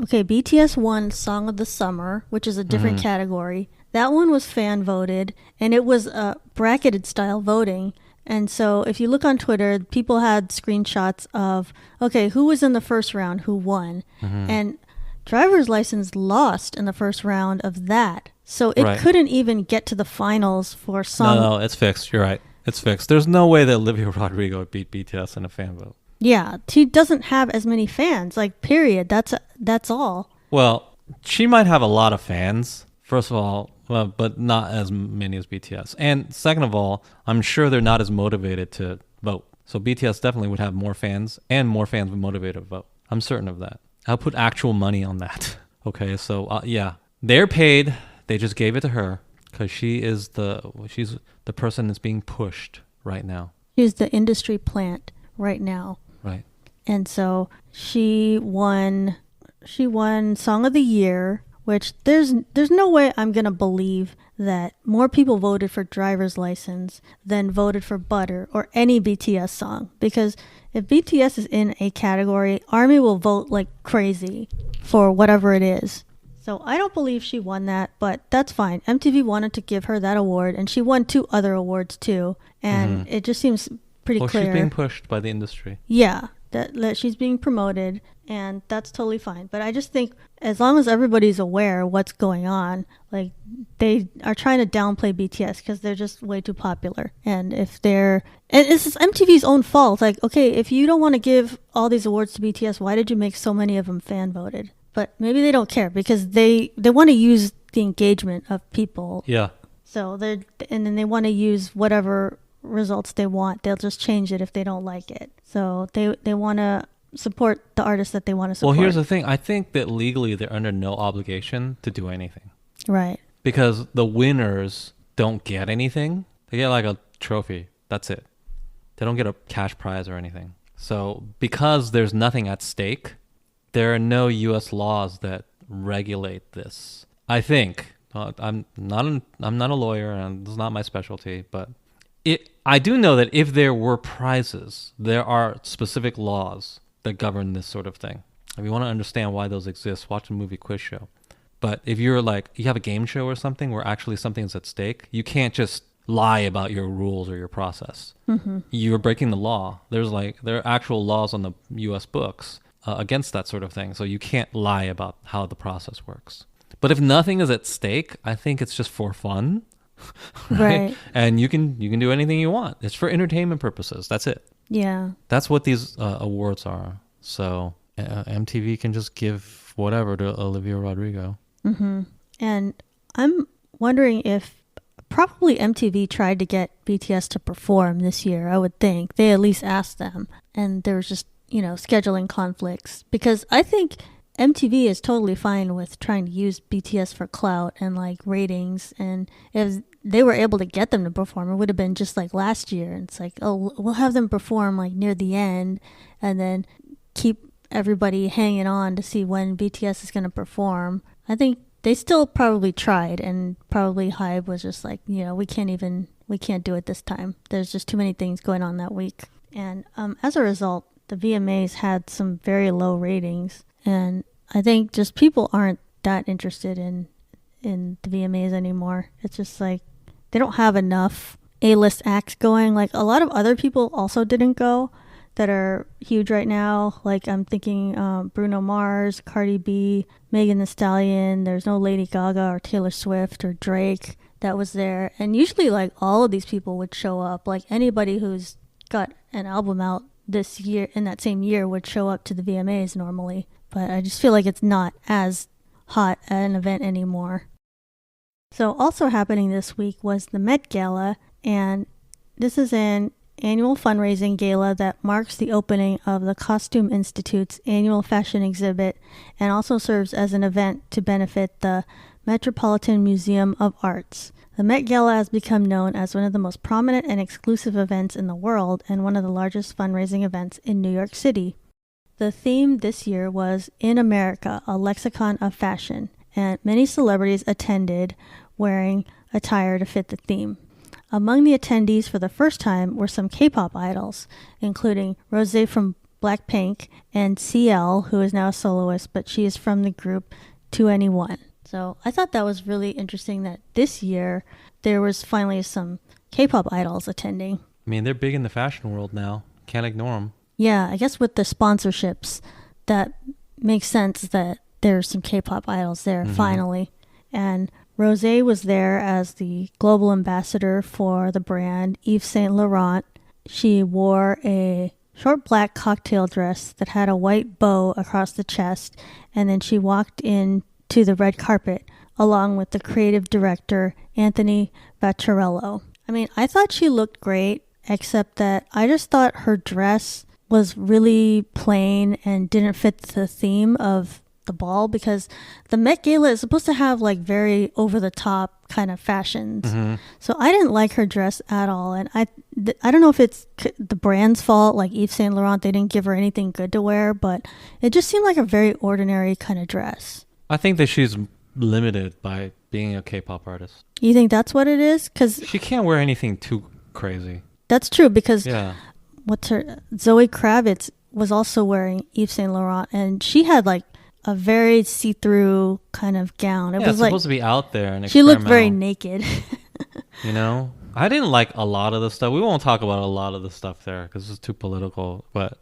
okay, BTS won Song of the Summer, which is a different category. That one was fan voted, and it was bracketed style voting. And so if you look on Twitter, people had screenshots of, okay, who was in the first round, who won. And Driver's License lost in the first round of that. So it couldn't even get to the finals for some. No, it's fixed. You're right. It's fixed. There's no way that Olivia Rodrigo would beat BTS in a fan vote. Yeah, she doesn't have as many fans, like, period. That's all. Well, she might have a lot of fans, first of all, but not as many as BTS. And second of all, I'm sure they're not as motivated to vote. So BTS definitely would have more fans, and more fans would motivate to vote. I'm certain of that. I'll put actual money on that. Okay, so yeah, they're paid. They just gave it to her because she's the person that's being pushed right now. She's the industry plant right now. Right. And so she won Song of the Year, which there's no way I'm going to believe that more people voted for Driver's License than voted for Butter or any BTS song. Because if BTS is in a category, ARMY will vote like crazy for whatever it is. So I don't believe she won that, but that's fine. MTV wanted to give her that award, and she won 2 other awards too. And it just seems pretty clear. She's being pushed by the industry. Yeah, that she's being promoted, and that's totally fine. But I just think as long as everybody's aware what's going on, like they are trying to downplay BTS because they're just way too popular. And it's MTV's own fault. Like, okay, if you don't want to give all these awards to BTS, why did you make so many of them fan voted? But maybe they don't care because they want to use the engagement of people. Yeah. So and then they want to use whatever results they want. They'll just change it if they don't like it. So they want to support the artists that they want to support. Well, here's the thing. I think that legally they're under no obligation to do anything. Right. Because the winners don't get anything. They get like a trophy. That's it. They don't get a cash prize or anything. So because there's nothing at stake, there are no U.S. laws that regulate this. I think. I'm not a lawyer, and this is not my specialty, but I do know that if there were prizes, there are specific laws that govern this sort of thing. If you want to understand why those exist, watch the movie Quiz Show. But if you're like, you have a game show or something where actually something's at stake, you can't just lie about your rules or your process. Mm-hmm. You're breaking the law. There are actual laws on the U.S. books against that sort of thing. So you can't lie about how the process works. But if nothing is at stake, I think it's just for fun. Right? And you can do anything you want. It's for entertainment purposes. That's it. Yeah. That's what these awards are. So MTV can just give whatever to Olivia Rodrigo. Mm-hmm. And I'm wondering if probably MTV tried to get BTS to perform this year. I would think they at least asked them, and there was just scheduling conflicts, because I think MTV is totally fine with trying to use BTS for clout and like ratings, and if they were able to get them to perform, it would have been just like last year. And it's like, oh, we'll have them perform like near the end and then keep everybody hanging on to see when BTS is going to perform. I think they still probably tried, and probably Hybe was just like, we can't do it this time. There's just too many things going on that week. And as a result, the VMAs had some very low ratings, and I think just people aren't that interested in the VMAs anymore. It's just like they don't have enough A-list acts going. Like a lot of other people also didn't go that are huge right now. Like I'm thinking Bruno Mars, Cardi B, Megan Thee Stallion. There's no Lady Gaga or Taylor Swift or Drake that was there. And usually like all of these people would show up. Like anybody who's got an album out this year in that same year would show up to the VMAs normally. But I just feel like it's not as hot at an event anymore. So also happening this week was the Met Gala, and this is an annual fundraising gala that marks the opening of the Costume Institute's annual fashion exhibit, and also serves as an event to benefit the Metropolitan Museum of Arts. The Met Gala has become known as one of the most prominent and exclusive events in the world, and one of the largest fundraising events in New York City. The theme this year was In America, a Lexicon of Fashion, and many celebrities attended wearing attire to fit the theme. Among the attendees for the first time were some K-pop idols, including Rosé from Blackpink and CL, who is now a soloist, but she is from the group 2NE1. So I thought that was really interesting that this year there was finally some K-pop idols attending. I mean, they're big in the fashion world now. Can't ignore them. Yeah, I guess with the sponsorships, that makes sense that there's some K-pop idols there, finally. And Rosé was there as the global ambassador for the brand Yves Saint Laurent. She wore a short black cocktail dress that had a white bow across the chest, and then she walked in to the red carpet along with the creative director Anthony Vaccarello. I mean, I thought she looked great, except that I just thought her dress was really plain and didn't fit the theme of the ball, because the Met Gala is supposed to have like very over the top kind of fashions. So I didn't like her dress at all, and I don't know if it's the brand's fault, like Yves Saint Laurent, they didn't give her anything good to wear, but it just seemed like a very ordinary kind of dress. I think that she's limited by being a K-pop artist. You think that's what it is? Because she can't wear anything too crazy. That's true, because yeah, Zoe Kravitz was also wearing Yves Saint Laurent, and she had like a very see-through kind of gown. It was it's like supposed to be out there and she looked very naked. You know, I didn't like a lot of the stuff. We won't talk about a lot of the stuff there because it's too political, but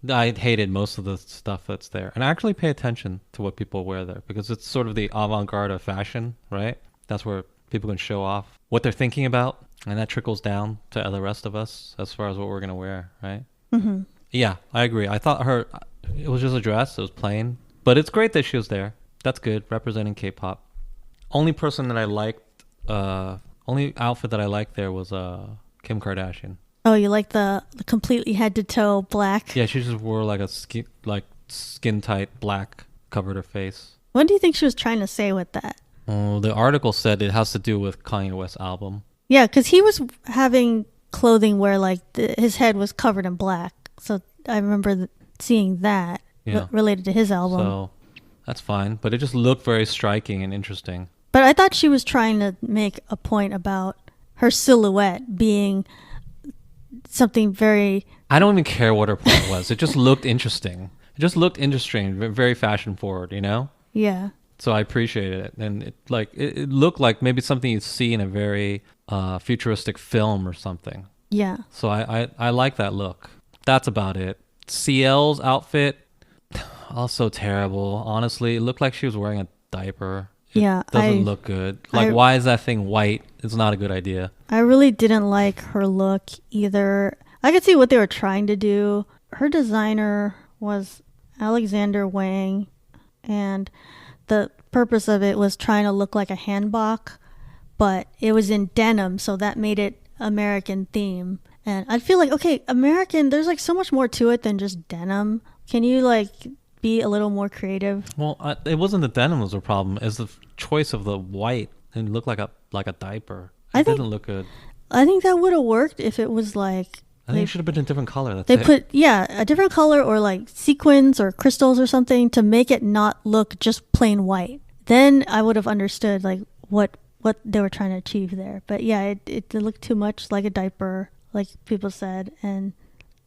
I hated most of the stuff that's there. And I actually pay attention to what people wear there, because it's sort of the avant-garde of fashion, right? That's where people can show off what they're thinking about, and that trickles down to the rest of us as far as what we're going to wear, right? Yeah, I agree. I thought it was just a dress. It was plain. But it's great that she was there. That's good, representing K-pop. Only person that I liked, only outfit that I liked there was Kim Kardashian. Oh, you like the completely head to toe black? Yeah, she just wore like a skin tight black, covered her face. What do you think she was trying to say with that? Oh, the article said it has to do with Kanye West's album. Yeah, because he was having clothing where like his head was covered in black. So I remember seeing that. Yeah. Related to his album. So that's fine, but it just looked very striking and interesting. But I thought she was trying to make a point about her silhouette being something very... I don't even care what her point was. It just looked interesting. It just looked interesting, very fashion forward, you know? Yeah. So I appreciated it. And it looked like maybe something you'd see in a very futuristic film or something. Yeah. So I like that look. That's about it. CL's outfit... also terrible. Honestly, it looked like she was wearing a diaper. It doesn't look good. Why is that thing white? It's not a good idea. I really didn't like her look either. I could see what they were trying to do. Her designer was Alexander Wang, and the purpose of it was trying to look like a hanbok, but it was in denim, so that made it American theme. And I feel like, okay, American, there's like so much more to it than just denim. Can you like be a little more creative? Well, it wasn't the denim was the problem. It's the choice of the white. It looked like a diaper. It didn't look good. I think that would have worked if it was like... I think it should have been a different color. They put a different color, or like sequins or crystals or something to make it not look just plain white. Then I would have understood like what they were trying to achieve there. But yeah, it looked too much like a diaper, like people said, and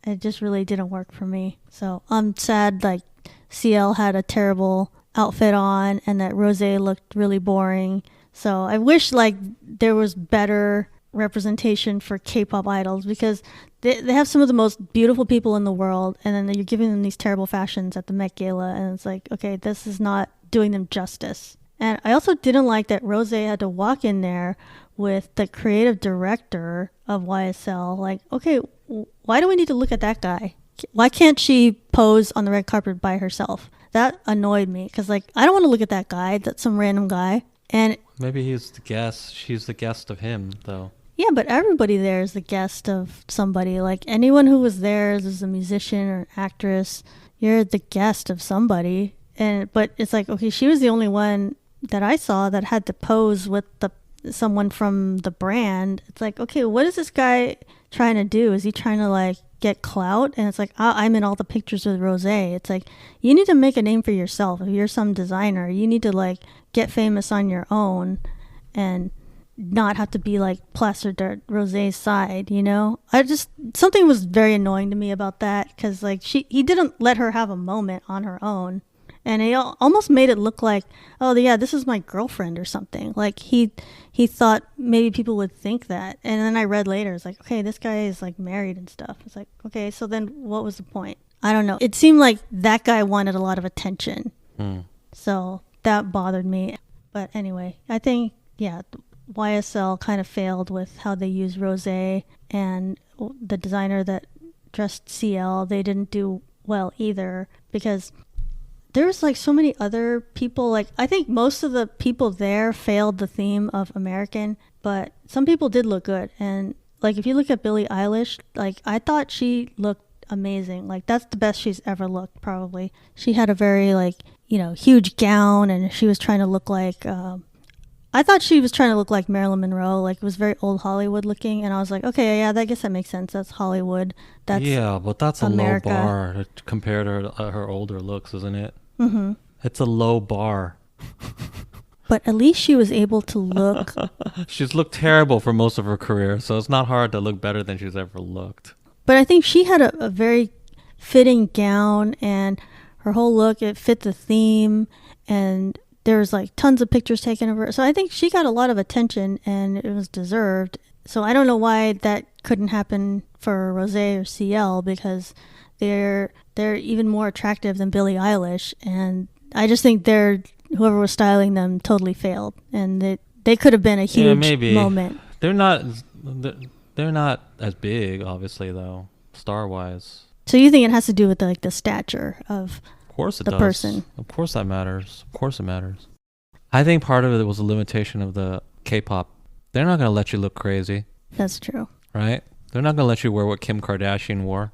it just really didn't work for me. So I'm sad like CL had a terrible outfit on and that Rosé looked really boring. So I wish like there was better representation for K-pop idols, because they have some of the most beautiful people in the world, and then you're giving them these terrible fashions at the Met Gala, and it's like, okay, this is not doing them justice. And I also didn't like that Rosé had to walk in there with the creative director of YSL. Like, okay, why do we need to look at that guy? Why can't she pose on the red carpet by herself? That annoyed me, because like, I don't want to look at that guy. That's some random guy. And maybe he's the guest. She's the guest of him, though. Yeah, but everybody there is the guest of somebody. Like anyone who was there as a musician or an actress, you're the guest of somebody. But it's like, okay, she was the only one that I saw that had to pose with someone from the brand. It's like, okay, what is this guy trying to do? Is he trying to like get clout? And it's like, I'm in all the pictures with Rosé. It's like, you need to make a name for yourself. If you're some designer, you need to like get famous on your own and not have to be like plastered Rosé's side, you know? Something was very annoying to me about that, because like he didn't let her have a moment on her own. And he almost made it look like, oh yeah, this is my girlfriend or something. Like he thought maybe people would think that. And then I read later, it's like, okay, this guy is like married and stuff. It's like, okay, so then what was the point? I don't know. It seemed like that guy wanted a lot of attention. So that bothered me. But anyway, I think, yeah, YSL kind of failed with how they used Rosé, and the designer that dressed CL, they didn't do well either, because there's like so many other people. Like I think most of the people there failed the theme of American, but some people did look good. And like if you look at Billie Eilish, like I thought she looked amazing. Like, that's the best she's ever looked, probably. She had a very, like, huge gown, and she was trying to look like, I thought she was trying to look like Marilyn Monroe. Like, it was very old Hollywood looking, and I was like, okay, yeah, I guess that makes sense. That's Hollywood. That's yeah, but that's America. A low bar compared to her older looks, isn't it? Mm-hmm. It's a low bar. But at least she was able to look. She's looked terrible for most of her career, so it's not hard to look better than she's ever looked. But I think she had a very fitting gown, and her whole look, it fit the theme, and there was like tons of pictures taken of her. So I think she got a lot of attention, and it was deserved. So I don't know why that couldn't happen for Rosé or CL, because they're even more attractive than Billie Eilish, and I just think whoever was styling them totally failed, and they could have been a huge moment. They're not as big, obviously, though, star-wise. So you think it has to do with the stature of course it the does. person? Of course that matters. Of course it matters. I think part of it was a limitation of the K-pop. They're not going to let you look crazy. That's true. Right? They're not going to let you wear what Kim Kardashian wore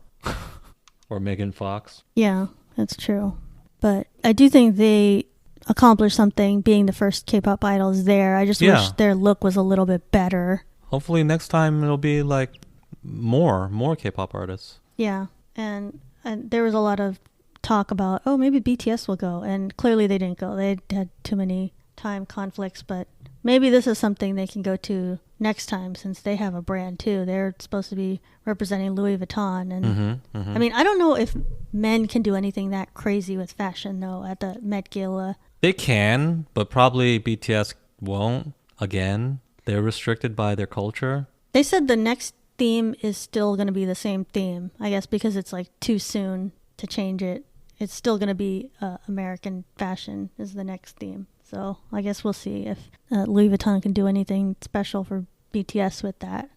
or Megan Fox. Yeah, that's true. But I do think they accomplished something being the first K-pop idols there. I just wish their look was a little bit better. Hopefully next time it'll be like more K-pop artists. Yeah, and there was a lot of talk about, maybe BTS will go, and clearly they didn't go. They had too many time conflicts, but maybe this is something they can go to next time, since they have a brand too. They're supposed to be representing Louis Vuitton, and I mean, I don't know if men can do anything that crazy with fashion though at the Met Gala. They can, but probably BTS won't. Again, they're restricted by their culture. They said the next theme is still going to be the same theme, I guess, because it's like too soon to change it. It's still going to be American fashion is the next theme. So I guess we'll see if Louis Vuitton can do anything special for BTS with that.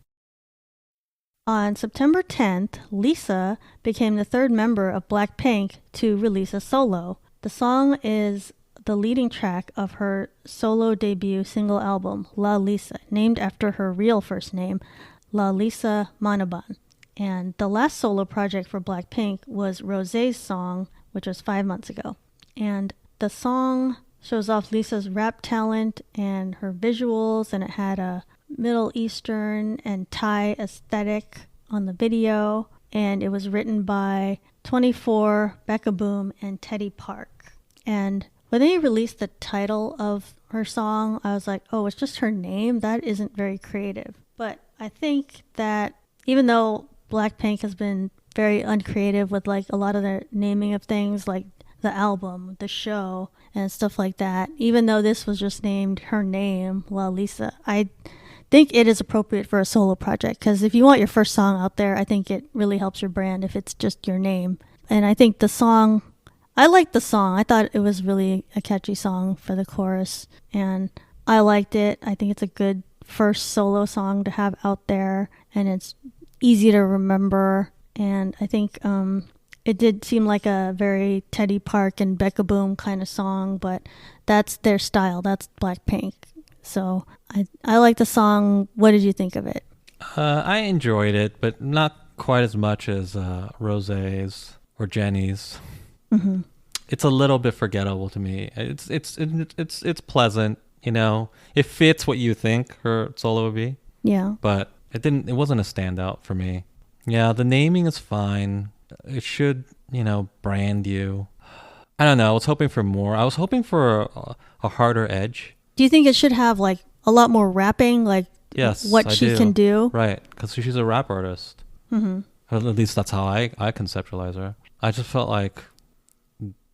On September 10th, Lisa became the third member of Blackpink to release a solo. The song is the leading track of her solo debut single album, Lalisa, named after her real first name, Lalisa Manaban. And the last solo project for Blackpink was Rosé's song, which was 5 months ago. And the song shows off Lisa's rap talent and her visuals, and it had a Middle Eastern and Thai aesthetic on the video, and it was written by 24, Becca Boom, and Teddy Park. And when they released the title of her song, I was like, oh, it's just her name? That isn't very creative. But I think that even though Blackpink has been very uncreative with like a lot of their naming of things, like the album, the show, and stuff like that, even though this was just named her name, Lalisa, I think it is appropriate for a solo project, because if you want your first song out there, I think it really helps your brand if it's just your name. And I think the song, I liked the song. I thought it was really a catchy song for the chorus, and I liked it. I think it's a good first solo song to have out there, and it's easy to remember. And I think it did seem like a very Teddy Park and Becca Boom kind of song, but that's their style. That's Blackpink. So I like the song. What did you think of it? I enjoyed it, but not quite as much as Rosé's or Jenny's. Mm-hmm. It's a little bit forgettable to me. It's pleasant, you know. It fits what you think her solo would be. Yeah. But it wasn't a standout for me. Yeah, the naming is fine. It should, brand you. I don't know. I was hoping for more. I was hoping for a harder edge. Do you think it should have like a lot more rapping, like yes, what she can do? Right, because she's a rap artist. Mm-hmm. At least that's how I conceptualize her. I just felt like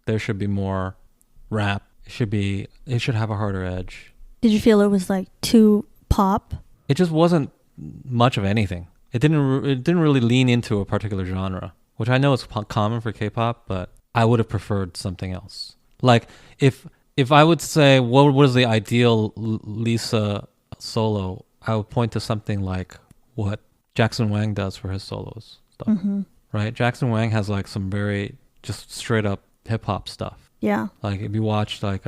there should be more rap. It should have a harder edge. Did you feel it was like too pop? It just wasn't much of anything. It didn't really lean into a particular genre, which I know is common for K-pop, but I would have preferred something else. Like if I would say what is the ideal Lisa solo, I would point to something like what Jackson Wang does for his solos stuff. Mm-hmm. Right? Jackson Wang has like some very just straight up hip hop stuff. Yeah. Like if you watch like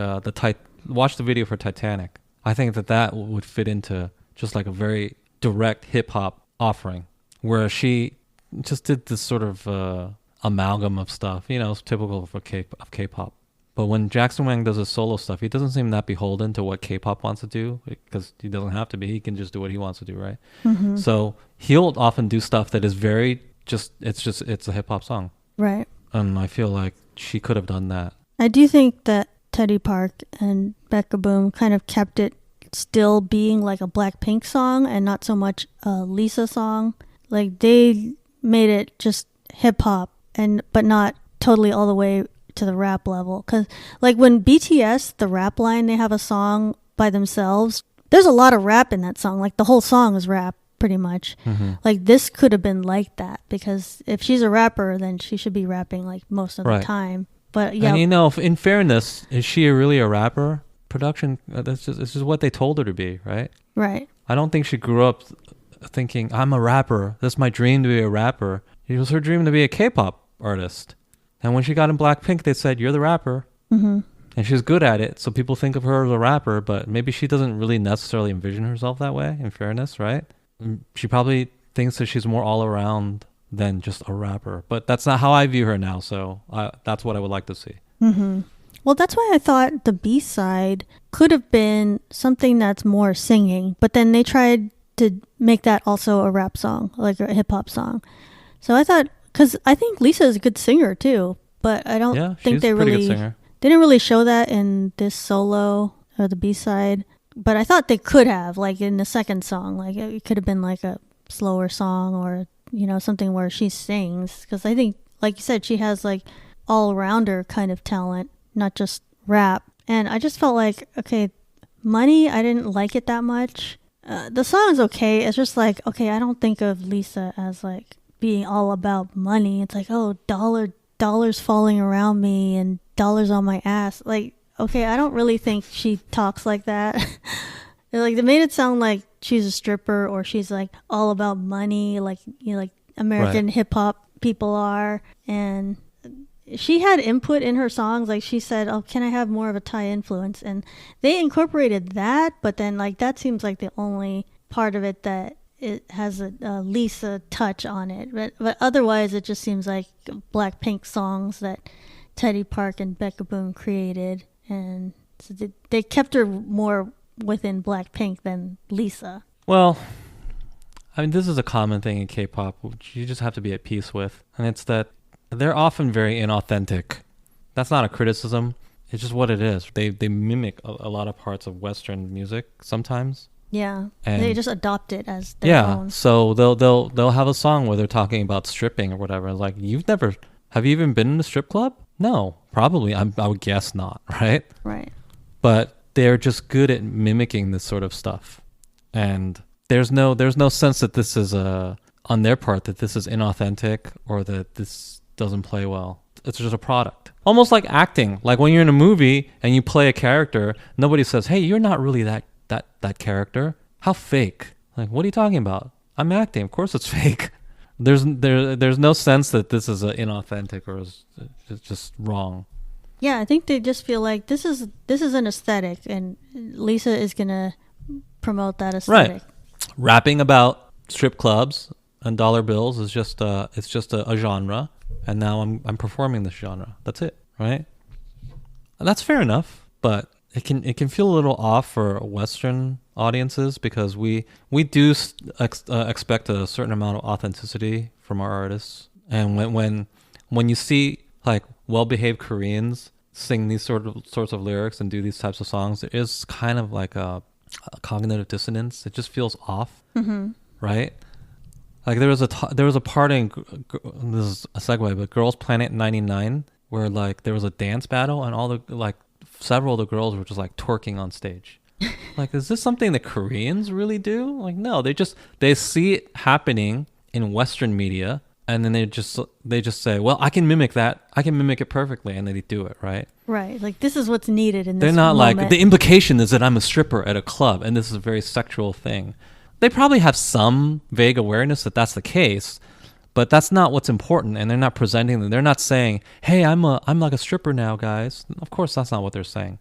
watch the video for Titanic, I think that would fit into just like a very direct hip hop offering, whereas she just did this sort of amalgam of stuff. It's typical of K-pop. But when Jackson Wang does his solo stuff, he doesn't seem that beholden to what K-pop wants to do, because he doesn't have to be. He can just do what he wants to do, right? Mm-hmm. So he'll often do stuff that is very it's a hip hop song. Right. And I feel like she could have done that. I do think that Teddy Park and Becca Boom kind of kept it still being like a Blackpink song and not so much a Lisa song. Like they made it just hip hop but not totally all the way to the rap level. Cause like when BTS, the rap line, they have a song by themselves, there's a lot of rap in that song. Like the whole song is rap pretty much. Mm-hmm. Like this could have been like that, because if she's a rapper, then she should be rapping like most of the time. But yeah. And in fairness, is she really a rapper? Production, it's just what they told her to be, right? Right. I don't think she grew up thinking, I'm a rapper. That's my dream, to be a rapper. It was her dream to be a K-pop artist. And when she got in Blackpink, they said, you're the rapper. Mm-hmm. And she's good at it, so people think of her as a rapper, but maybe she doesn't really necessarily envision herself that way, in fairness, right? She probably thinks that she's more all around than just a rapper. But that's not how I view her now, so that's what I would like to see. Mm-hmm. Well, that's why I thought the B-side could have been something that's more singing, but then they tried to make that also a rap song, like a hip-hop song. So I thought, because I think Lisa is a good singer too, but I don't think they really, they didn't really show that in this solo or the B-side. But I thought they could have, like in the second song, like it could have been like a slower song or, something where she sings. Because I think, like you said, she has like all-rounder kind of talent, not just rap. And I just felt like, okay, Money, I didn't like it that much. The song is okay. It's just like, okay, I don't think of Lisa as like being all about money. It's like, oh, dollars falling around me and dollars on my ass. Like, okay, I don't really think she talks like that. Like they made it sound like she's a stripper or she's like all about money, like like American hip hop people are. And she had input in her songs, like she said, oh, can I have more of a Thai influence? And they incorporated that, but then like that seems like the only part of it that it has a Lisa touch on it. But otherwise it just seems like Blackpink songs that Teddy Park and Becca Boom created, and so they kept her more within Blackpink than Lisa. Well, I mean, this is a common thing in K-pop, which you just have to be at peace with, and it's that they're often very inauthentic. That's not a criticism. It's just what it is. They mimic a lot of parts of Western music sometimes. Yeah, and they just adopt it as their own. So they'll have a song where they're talking about stripping or whatever. It's like, have you even been in a strip club? No, probably. I would guess not, right? Right. But they're just good at mimicking this sort of stuff, and there's no sense that this is on their part that this is inauthentic or that this doesn't play well. It's just a product. Almost like acting. Like when you're in a movie and you play a character, nobody says, "Hey, you're not really that character. How fake." Like, what are you talking about? I'm acting. Of course it's fake. There's no sense that this is inauthentic or is just wrong. Yeah, I think they just feel like this is an aesthetic, and Lisa is gonna promote that aesthetic. Right. Rapping about strip clubs and dollar bills is just a genre, and now I'm performing this genre. That's it, right? And that's fair enough, but it can feel a little off for Western audiences because we do expect a certain amount of authenticity from our artists, and when you see like well-behaved Koreans sing these sorts of lyrics and do these types of songs, there is kind of like a cognitive dissonance. It just feels off, right? Like there was a part in, this is a segue, but Girls Planet 99 where like there was a dance battle and all the like several of the girls were just like twerking on stage. Like, is this something that Koreans really do? Like, no, they see it happening in Western media, and then they just say, well, I can mimic that. I can mimic it perfectly, and then they do it, right? Right. Like, this is what's needed in this They're not moment. like, the implication is that I'm a stripper at a club, and this is a very sexual thing. They probably have some vague awareness that that's the case, but that's not what's important, and they're not presenting them. They're not saying, hey, I'm like a stripper now, guys. Of course, that's not what they're saying.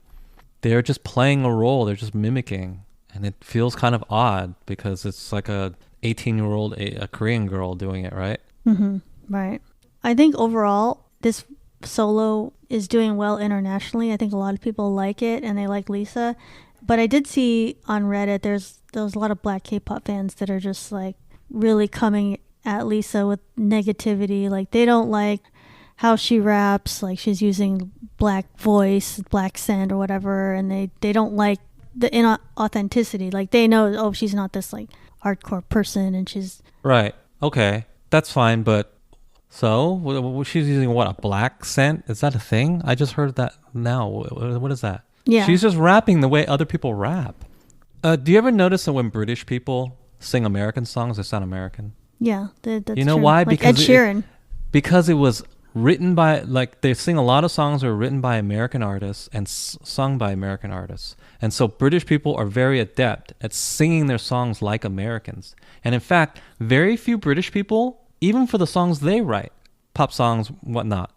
They're just playing a role. They're just mimicking. And it feels kind of odd because it's like a 18-year-old a Korean girl doing it, right? Right. I think overall, this solo is doing well internationally. I think a lot of people like it and they like Lisa. But I did see on Reddit, there's a lot of black K-pop fans that are just like really coming at Lisa with negativity. Like they don't like how she raps, like she's using black voice, black scent or whatever, and they don't like the inauthenticity. Like they know, oh, she's not this like hardcore person, and she's Right. Okay. That's fine, but so she's using what, a black scent? Is that a thing? I just heard that now. What is that? yeah, She's just rapping the way other people rap. Do you ever notice that when British people sing American songs, they sound American? yeah. That's You know true. why? Like Ed Sheeran. Because it was written by, like, they sing a lot of songs that are written by American artists and sung by American artists. And so British people are very adept at singing their songs like Americans. And in fact, very few British people, even for the songs they write, pop songs, whatnot,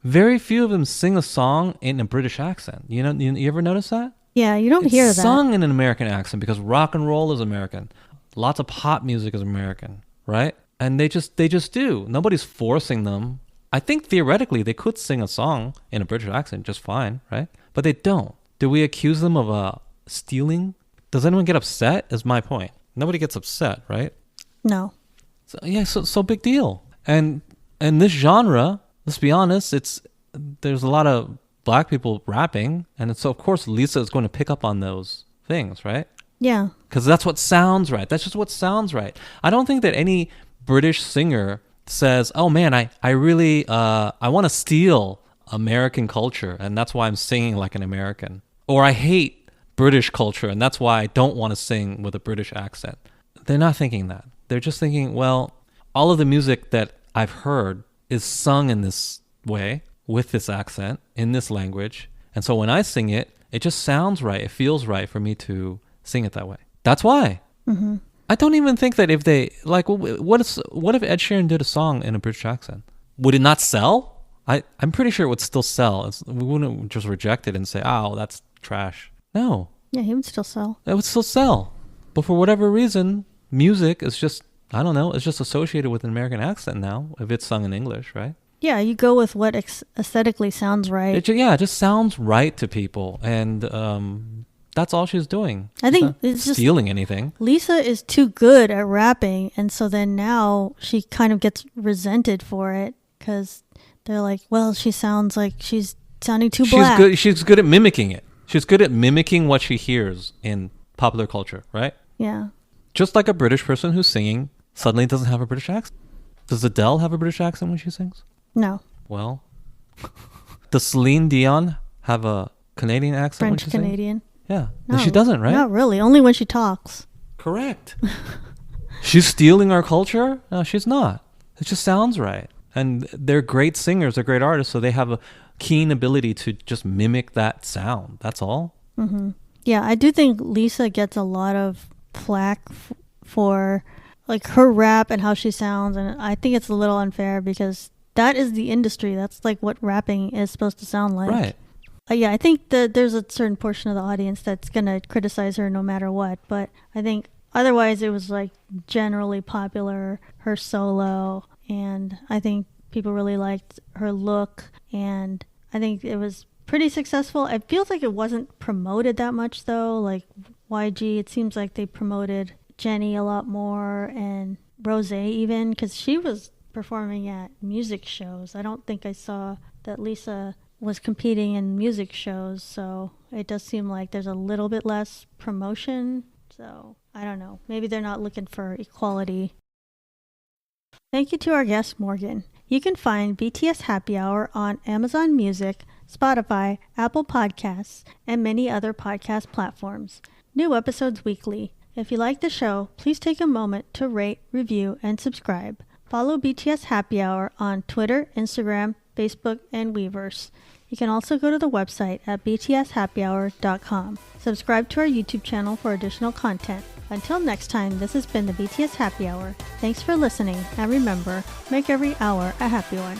very few of them sing a song in a British accent. You know, you ever notice that? Yeah, you don't It's hear that. sung in an American accent because rock and roll is American. Lots of pop music is American, right? And they just do. Nobody's forcing them. I think theoretically they could sing a song in a British accent just fine, right? But they don't. Do we accuse them of stealing? Does anyone get upset? Is my point. Nobody gets upset, right? No. So, yeah, so big deal. And this genre, let's be honest, there's a lot of black people rapping, and so of course Lisa is going to pick up on those things, right? Yeah. Because that's what sounds right. That's just what sounds right. I don't think that any British singer says, "Oh man, I really I want to steal American culture, and that's why I'm singing like an American," or "I hate British culture, and that's why I don't want to sing with a British accent." They're not thinking that. They're just thinking, well, all of the music that I've heard is sung in this way, with this accent, in this language. And so when I sing it, it just sounds right. It feels right for me to sing it that way. That's why. Mm-hmm. I don't even think that if they, like, what if Ed Sheeran did a song in a British accent? Would it not sell? I'm pretty sure it would still sell. We wouldn't just reject it and say, oh, that's trash. No. Yeah, he would still sell. It would still sell. But for whatever reason, music is just, I don't know, it's just associated with an American accent now, if it's sung in English, right? Yeah, you go with what aesthetically sounds right. It just sounds right to people. And that's all she's doing. I think it's just stealing anything. Lisa is too good at rapping, and so then now she kind of gets resented for it because they're like, well, she sounds like she's sounding too black. She's good at mimicking it. She's good at mimicking what she hears in popular culture, right? Yeah. Just like a British person who's singing suddenly doesn't have a British accent. Does Adele have a British accent when she sings? No. Well, does Celine Dion have a Canadian accent when she sings? French Canadian. Yeah. No, She doesn't, right? Not really. Only when she talks. Correct. She's stealing our culture? No, she's not. It just sounds right. And they're great singers, they're great artists, so they have a keen ability to just mimic that sound. That's all. Mm-hmm. Yeah, I do think Lisa gets a lot of flack for like her rap and how she sounds, and I think it's a little unfair because that is the industry. That's like what rapping is supposed to sound like. Right. Yeah, I think that there's a certain portion of the audience that's going to criticize her no matter what, but I think otherwise it was like generally popular, her solo, and I think people really liked her look, and I think it was pretty successful. It feels like it wasn't promoted that much though, like YG, it seems like they promoted Jennie a lot more, and Rose even, because she was performing at music shows. I don't think I saw that Lisa was competing in music shows, so it does seem like there's a little bit less promotion. So I don't know, maybe they're not looking for equality. Thank you to our guest Morgan. You can find BTS Happy Hour on Amazon Music, Spotify, Apple Podcasts, and many other podcast platforms. New episodes weekly. If you like the show, please take a moment to rate, review, and subscribe. Follow BTS Happy Hour on Twitter, Instagram, Facebook, and Weverse. You can also go to the website at btshappyhour.com. Subscribe to our YouTube channel for additional content. Until next time, this has been the BTS Happy Hour. Thanks for listening, and remember, make every hour a happy one.